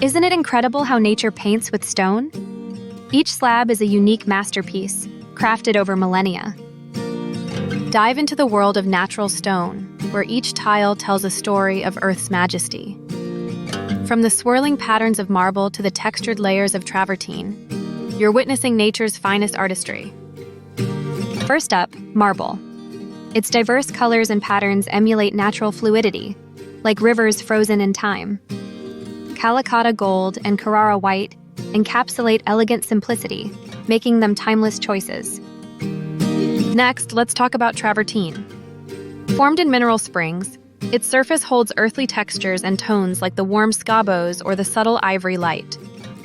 Isn't it incredible how nature paints with stone? Each slab is a unique masterpiece, crafted over millennia. Dive into the world of natural stone, where each tile tells a story of Earth's majesty. From the swirling patterns of marble to the textured layers of travertine, you're witnessing nature's finest artistry. First up, marble. Its diverse colors and patterns emulate natural fluidity, like rivers frozen in time. Calacatta gold and Carrara white encapsulate elegant simplicity, making them timeless choices. Next, let's talk about travertine. Formed in mineral springs, its surface holds earthly textures and tones like the warm scabos or the subtle ivory light,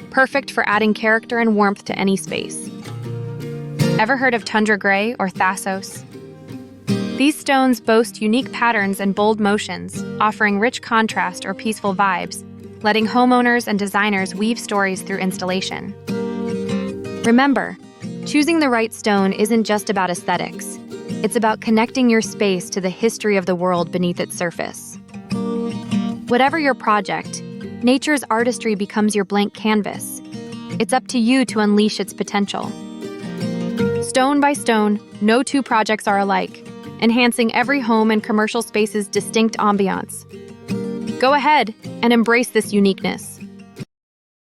perfect for adding character and warmth to any space. Ever heard of tundra gray or thassos? These stones boast unique patterns and bold motions, offering rich contrast or peaceful vibes, letting homeowners and designers weave stories through installation. Remember, choosing the right stone isn't just about aesthetics. It's about connecting your space to the history of the world beneath its surface. Whatever your project, nature's artistry becomes your blank canvas. It's up to you to unleash its potential. Stone by stone, no two projects are alike, enhancing every home and commercial space's distinct ambiance. Go ahead and embrace this uniqueness.